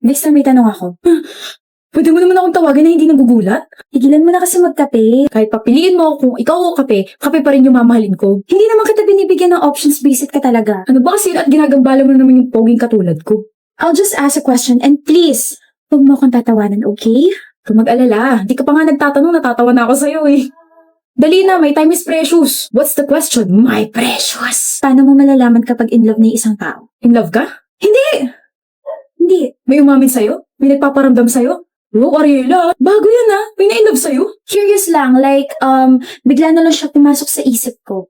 Next time may tanong ako. Pwede mo naman akong tawagin na hindi nagugulat? Tigilan mo na kasi magkape. Kahit papiliin mo kung ikaw o kape, kape pa rin yung mamahalin ko. Hindi naman kita binibigyan ng options, basic ka talaga. Ano ba kasi at ginagambala mo naman yung poging katulad ko? I'll just ask a question and please, huwag mo akong tatawanan, okay? Kung mag-alala, di ka pa nga nagtatanong, natatawa na ako sa'yo eh. Dali na, my time is precious. What's the question? My precious. Paano mo malalaman kapag in love na yung isang tao? In love ka? Hindi! Hindi. May umamin sa'yo? May nagpaparamdam sa'yo? Oh, Ariela, bago yan ah. May na-in-love sa'yo? Curious lang, like, bigla na lang siya pumasok sa isip ko.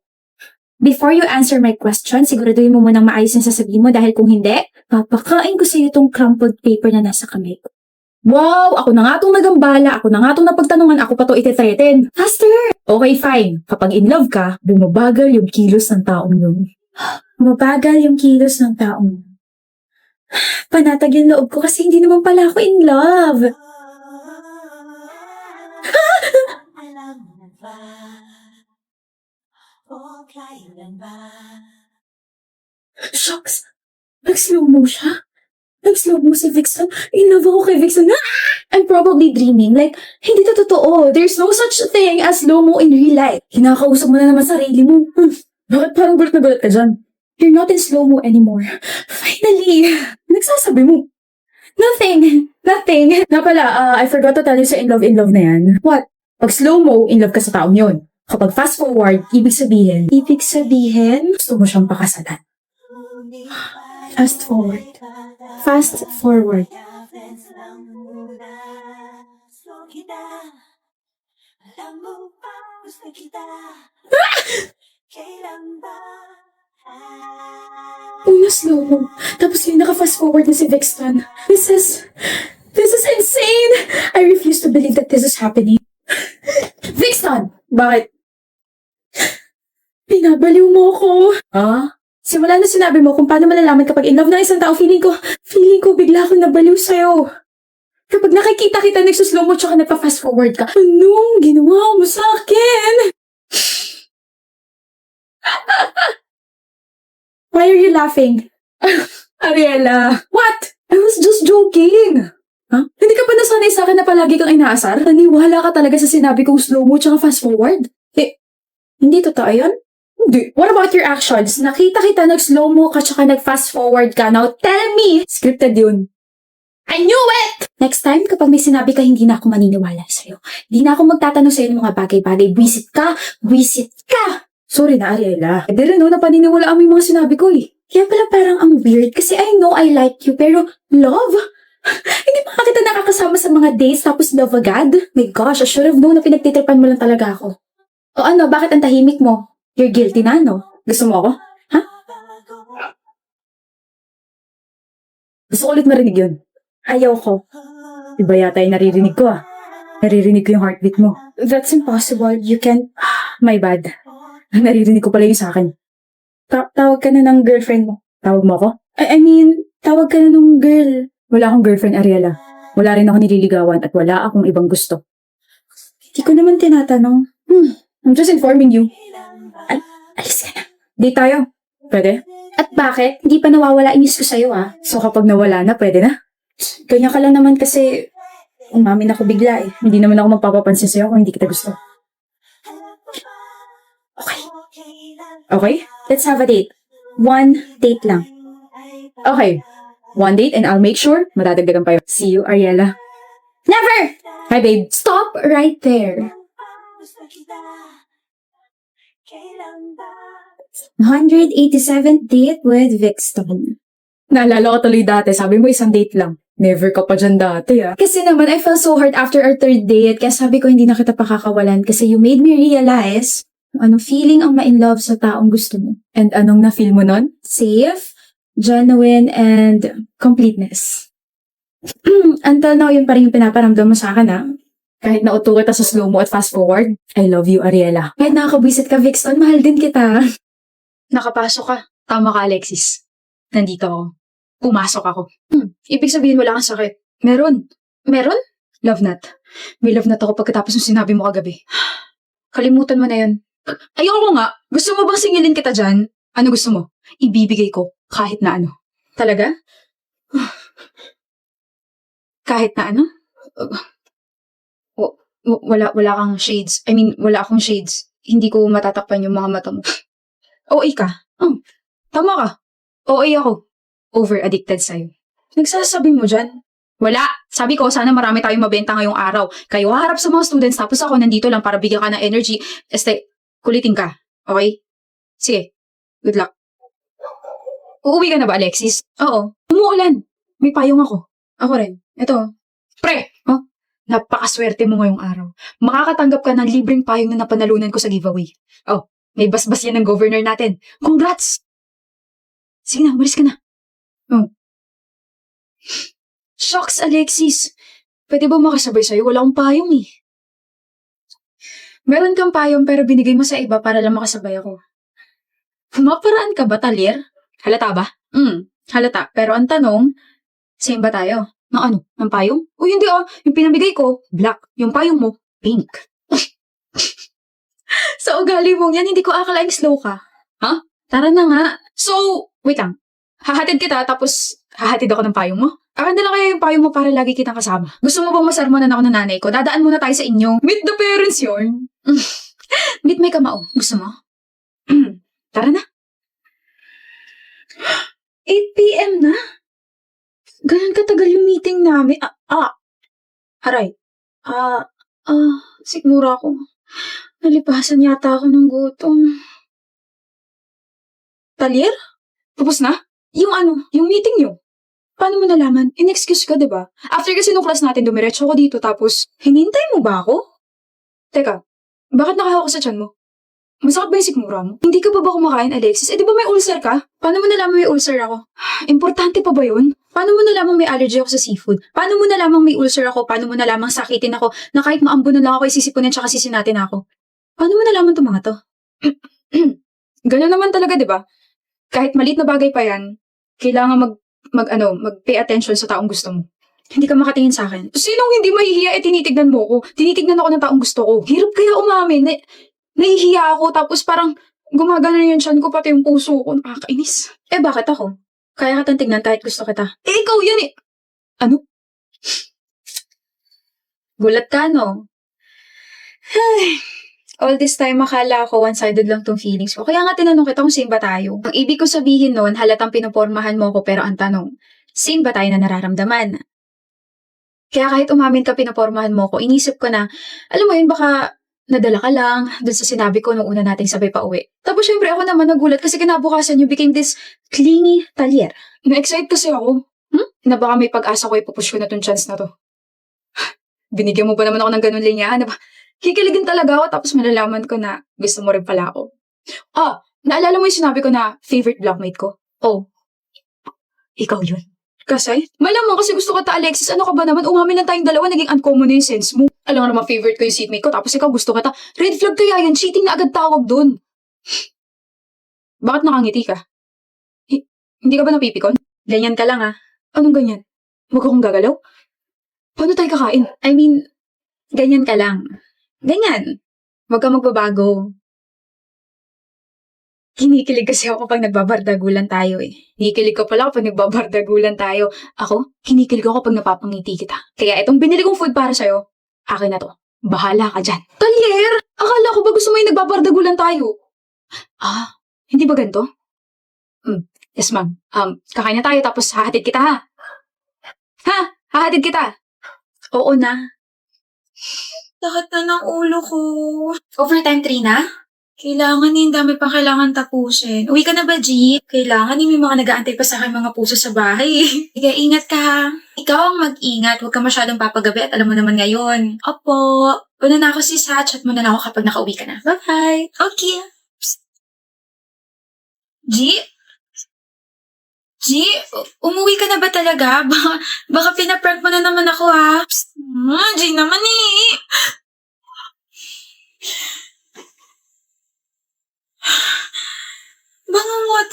Before you answer my question, siguraduhin mo munang maayos yung sasabihin mo dahil kung hindi, papakain ko sa'yo itong crumpled paper na nasa kamay ko. Wow! Ako na nga itong nagambala, ako na nga itong napagtanungan, ako pa to iti-threaten. Faster! Okay, fine. Kapag in love ka, bumabagal yung kilos ng taong yun. Bumabagal yung kilos ng taong yun. Panatag yung loob ko kasi hindi naman pala ako in love. Shucks! Nag-slow mo siya? Nag-slow mo si Vixen? In love ako kay Vixen. I'm probably dreaming. Like, hindi to totoo. There's no such thing as slow-mo in real life. Kinakausap mo na naman sarili mo. Bakit parang gulat na gulat ka dyan? You're not in slow-mo anymore. Finally! Nagsasabi mo. Nothing. Nothing. Na pala, I forgot to tell you sa in love na yan. What? Pag slow-mo, in love ka sa taong yun. Kapag fast forward, ibig sabihin? Gusto mo siyang pakasalan. Fast forward. Fast forward. Una slow mo. Tapos yung naka-fast forward na si Vixen. This is insane! I refuse to believe that this is happening. Vixen! Bakit? Pinabaliw mo ako. Ha? Simula na sinabi mo kung paano malalaman kapag in love ng isang tao, feeling ko bigla akong nabaliw sa'yo. Kapag nakikita kita, nagsuslow mo tsaka nagpa-fast forward ka. Anong ginawa mo sa akin? Why are you laughing? Ariela. What? I was just joking. Huh? Hindi ka pa nasanay sa akin na palagi kang inaasar? Naniwala ka talaga sa sinabi kong slow mo tsaka fast forward? Hindi totoo yun? Hindi. What about your actions? Nakita kita nag-slow mo ka tsaka nag-fast forward ka. Now tell me! Scripted yun. I knew it! Next time, kapag may sinabi ka, hindi na ako maniniwala sa'yo. Hindi na ako magtatanong sa'yo ng mga bagay-bagay. Buisit ka! Buisit ka! Sorry na, Ariela. Hindi rin na paniniwalaan mo yung mga sinabi ko eh. Kaya pala parang ang weird kasi I know I like you pero love? Hindi pa kita nakakasama sa mga dates tapos love agad? My gosh, I should have known na pinagtitripan mo lang talaga ako. O ano, bakit ang tahimik mo? You're guilty na, no? Gusto mo ako? Ha? Gusto ko ulit marinig yun. Ayaw ko. Iba yata yung naririnig ko ah. Naririnig ko yung heartbeat mo. That's impossible. You can't... My bad. Naririnig ko pala yung sa akin. Tawag ka na ng girlfriend mo. Tawag mo ako? I mean, tawag ka na ng girl. Wala akong girlfriend, Ariela. Wala rin ako nililigawan at wala akong ibang gusto. Hindi ko naman tinatanong. I'm just informing you. Alis ka na. Di tayo. Pwede? At bakit? Hindi pa nawawala inis ko sa'yo ah. So kapag nawala na, pwede na? Ganyan ka lang naman kasi umamin ako bigla eh. Hindi naman ako magpapapansin sa'yo kung hindi kita gusto. Okay. Okay? Let's have a date. One date lang. Okay. One date and I'll make sure madadagdagan pa yun. See you, Ariela. Never! Hi, babe. Stop right there. 187th date with Vixen. Naalala ko tuloy dati, sabi mo isang date lang. Never ka pa dyan dati ah. Kasi naman, I felt so hard after our third date, kaya sabi ko hindi na kita pakakawalan kasi you made me realize anong feeling ang ma-in-love sa taong gusto mo. And anong na-feel mo nun? Safe, genuine, and completeness. Until now, yun pa rin yung pinaparamdam mo sa akin ah. Kahit nauto kita sa slow-mo at fast-forward, I love you, Ariela. Kahit nakakabwisit ka, Vixen, mahal din kita. Nakapasok ka. Tama ka, Alexis. Nandito ako. Pumasok ako. Ibig sabihin wala kang sakit. Meron. Meron? Love nut. May love nut ako pagkatapos ng sinabi mo kagabi. Kalimutan mo na yun. Ayoko nga. Gusto mo bang singilin kita dyan? Ano gusto mo? Ibibigay ko kahit na ano. Talaga? Kahit na ano? Uh, wala kang shades. I mean, wala akong shades. Hindi ko matatakpan yung mga mata mo. OA ka. Tama ka. OA ako. Over-addicted sa'yo. Nagsasabi mo dyan? Wala. Sabi ko, sana marami tayong mabenta ngayong araw. Kayo haharap sa mga students, tapos ako nandito lang para bigyan ka ng energy. Kulitin ka. Okay? Sige. Good luck. Uuwi ka na ba, Alexis? Oo. Umuulan. May payong ako. Ako rin. Ito. Pre! Oh, napakaswerte mo ngayong araw. Makakatanggap ka ng libreng payong na napanalunan ko sa giveaway. Oh, may basbas yan ng governor natin. Congrats! Sige na, umalis ka na. Oh. Shucks, Alexis. Pwede ba makasabay sa'yo? Wala akong payong eh. Meron kang payong pero binigay mo sa iba para lang makasabay ako. Maparaan ka ba, Talir? Halata ba? Halata. Pero ang tanong, same ba tayo? Ng ano? Ng payong? O hindi yung pinamigay ko, black. Yung payong mo, pink. Sa ugali mong yan, hindi ko akalaing slow ka. Ha? Tara na nga. So, wait lang. Hahatid kita tapos hahatid ako ng payong mo? Akin na lang kaya yung payong mo para lagi kitang kasama. Gusto mo bang masarmanan ako ng nanay ko? Dadaan muna tayo sa inyo. Meet the parents yun. Meet may kamao. Gusto mo? Tara na. 8 p.m. na? Ganun katagal yung meeting namin. Haray. Siguro ako. Nalipasan yata ako ng gutom. Talir? Tapos na? Yung meeting nyo. Paano mo nalaman? In-excuse ka, diba? After kasi nung class natin, dumiretso ko dito, tapos, hinintay mo ba ako? Teka, bakit nakahawak ka sa tiyan mo? Masakit ba yung sikmura mo? Hindi ka pa ba kumakain, Alexis? Di ba may ulcer ka? Paano mo nalaman may ulcer ako? Importante pa ba yun? Paano mo nalaman may allergy ako sa seafood? Paano mo nalaman may ulcer ako? Paano mo nalaman sakitin ako na kahit maambunan lang ako, isisipunin tsaka sisinatin ako? Paano mo nalaman itong mga to? Ganun naman talaga, di ba? Kahit maliit na bagay pa yan, kailangan mag-pay attention sa taong gusto mo. Hindi ka makatingin sa akin. Sinong hindi mahihiya tinitignan mo ko? Tinitignan ako ng taong gusto ko. Hirap kaya umamin. Nahihiya ako tapos parang gumagana yung tiyan ko pati yung puso ko. Nakakainis. Bakit ako? Kaya kitang tignan kahit gusto kita. Ikaw yan eh. Ano? Gulat ka, no? All this time, akala ko one-sided lang tong feelings ko. Kaya nga tinanong kita kung same ba tayo. Ang ibig ko sabihin nun, halatang pinupormahan mo ko pero ang tanong, same ba tayo na nararamdaman? Kaya kahit umamin ka pinupormahan mo ko, inisip ko na, alam mo yun, baka nadala ka lang dun sa sinabi ko nung una nating sabay pa uwi. Tapos syempre ako naman nagulat kasi kinabukasan you became this clingy Talir. Na-excite kasi ako. Na baka may pag-asa ko ipupush ko na tong chance na to. Binigyan mo pa naman ako ng ganun linya, na ba? Kikiligin talaga ako tapos malalaman ko na gusto mo rin pala ako. Naalala mo yung sinabi ko na favorite blockmate ko? Oh. Ikaw yun. Kasi? Malamang kasi gusto ka ta, Alexis. Ano ka ba naman? Umamin lang tayong dalawa, naging uncommon na yung sense mo. Alam nga naman favorite ko yung seatmate ko tapos ikaw gusto ka ta. Red flag kaya yan. Cheating na agad tawag dun. Bakit nakangiti ka? Hindi ka ba napipikon? Ganyan ka lang Anong ganyan? Huwag akong gagalaw? Paano tayo kakain? I mean, ganyan ka lang. Ganyan. Huwag kang magbabago. Kinikilig kasi ako kapag nagbabardagulan tayo eh. Kinikilig ka pala kapag nagbabardagulan tayo. Ako, kinikilig ako kapag napapangiti kita. Kaya itong binili kong food para sa'yo, akin na to. Bahala ka dyan. Talir! Akala ko ba gusto mo yung nagbabardagulan tayo? Hindi ba ganito? Yes, ma'am. Kakain na tayo tapos hahatid kita ha? Hahatid kita? Oo na. Sakit na ng ulo ko. Overtime 3 na? Kailangan yung dami pa kailangan tapusin. Uwi ka na ba, G? Kailangan may mga nag-aantay pa sa akin mga puso sa bahay. Sige, ingat ka ha. Ikaw ang mag-ingat. Huwag ka masyadong papagabi at alam mo naman ngayon. Opo. Una na ako sis ha. Chat mo na lang ako kapag nakauwi ka na. Bye-bye. Okay. Psst. G? Umuwi ka na ba talaga? Baka pinaprank mo na naman ako ha. Psst. G naman eh. Bangungot.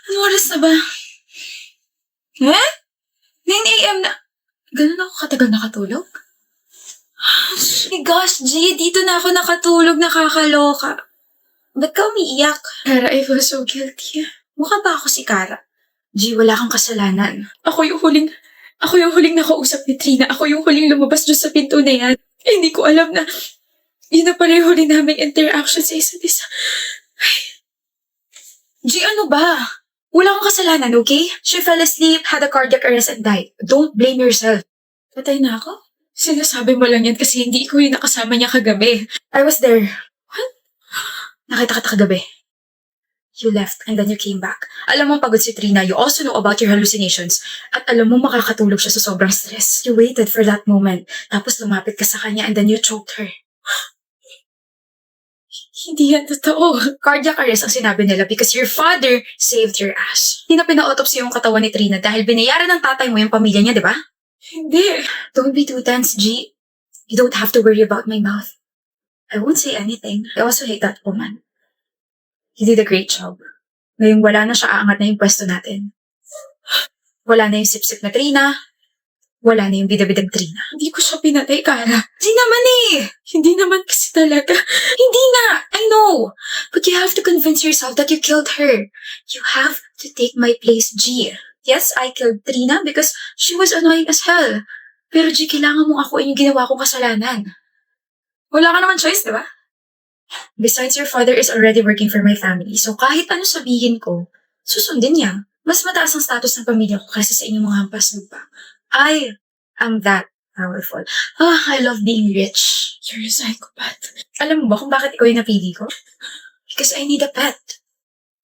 Anong oras na ba? 9 a.m. na. Ganun ako katagal nakatulog? My gosh, G, dito na ako nakatulog, nakakaloka. Ba't ka umiiyak? Kara, I feel so guilty. Mukha ba ako si Kara? G, wala kang kasalanan. Ako yung huling nakausap ni Trina. Ako yung huling lumabas dyan sa pinto na yan. Hindi ko alam na yun na pala yung huli naming interaction sa isa't isa. G, ano ba? Wala kang kasalanan, okay? She fell asleep, had a cardiac arrest, and died. Don't blame yourself. Patay na ako? Sinasabi mo lang yan kasi hindi ko yung nakasama niya kagabi. I was there. What? Nakita kita kagabi. You left and then you came back. Alam mo pagod si Trina, you also know about your hallucinations. At alam mo makakatulog siya sa sobrang stress. You waited for that moment. Tapos lumapit ka sa kanya and then you choked her. Hindi yan totoo. Cardiac arrest ang sinabi nila because your father saved your ass. Hindi na pina-autopsy yung katawan ni Trina dahil binayaran ng tatay mo yung pamilya niya, di ba? Hindi. Don't be too tense, G. You don't have to worry about my mouth. I won't say anything. I also hate that woman. You did a great job. Ngayong wala na siya, aangat na yung pwesto natin. Wala na yung sip-sip na Trina. Wala na yung bida-bidang Trina. Hindi ko siya pinatay, Kara. Hindi naman eh. Hindi naman kasi talaga. Hindi nga. I know. But you have to convince yourself that you killed her. You have to take my place, G. Yes, I killed Trina because she was annoying as hell. Pero G, kailangan mong akuin yung ginawa kong kasalanan. Wala ka naman choice, di ba? Besides, your father is already working for my family. So kahit ano sabihin ko, susundin niya. Mas mataas ang status ng pamilya ko kaysa sa inyong mga hampas lupa. I am that powerful. I love being rich. You're a psychopath. Alam mo ba kung bakit ikaw yung napili ko? Because I need a pet.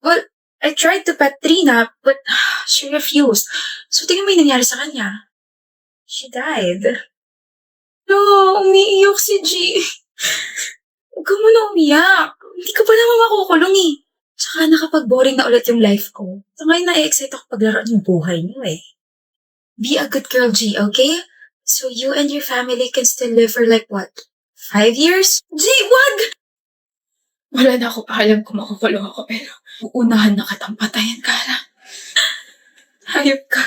Well, I tried to pet Trina, but she refused. So tingnan mo yung nangyari sa kanya. She died. No, umiiyak si G. Huwag ka muna umiyak. Hindi ka pa naman makukulong eh. Tsaka nakapag-boring na ulit yung life ko. So ngayon na-excite ako paglaruan yung buhay niyo eh. Be a good girl, G, okay? So you and your family can still live for like what? 5 years? G, wag! Wala na ako paalam kung makukulong ako pero uunahan na kitang patayin, Kara. Hayop ka.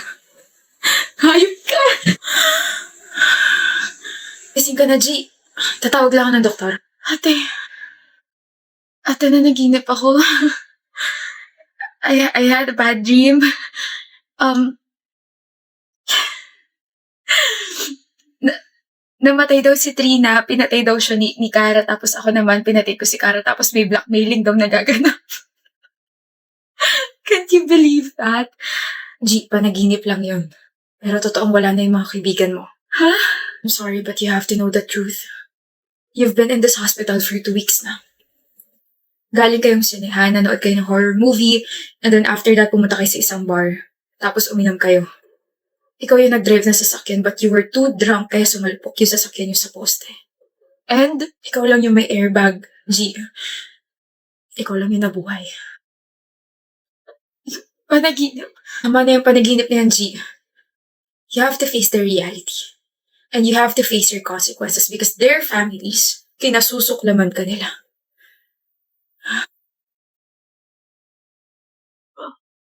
Hayop ka! Gising ka na, G. Tatawag lang ako ng doktor. Ate, nanaginip ako. I had a bad dream. Namatay daw si Trina, pinatay daw siya ni Kara, tapos ako naman, pinatay ko si Kara, tapos may blackmailing daw nagaganap. Can't you believe that? G, panaginip lang yun. Pero totoong wala na yung mga kaibigan mo. Ha? I'm sorry, but you have to know the truth. You've been in this hospital for 2 weeks na. Galing kayong sinehan, nanood kayo ng horror movie, and then after that, pumunta kayo sa isang bar. Tapos uminom kayo. Ikaw yung nag-drive na sasakyan but you were too drunk kaya sumalpok yung sasakyan yung sa poste. And ikaw lang yung may airbag, G. Ikaw lang yung nabuhay. Panaginip. Tama na yung panaginip na yan, G. You have to face the reality. And you have to face your consequences because their families, kinasusuklaman ka nila.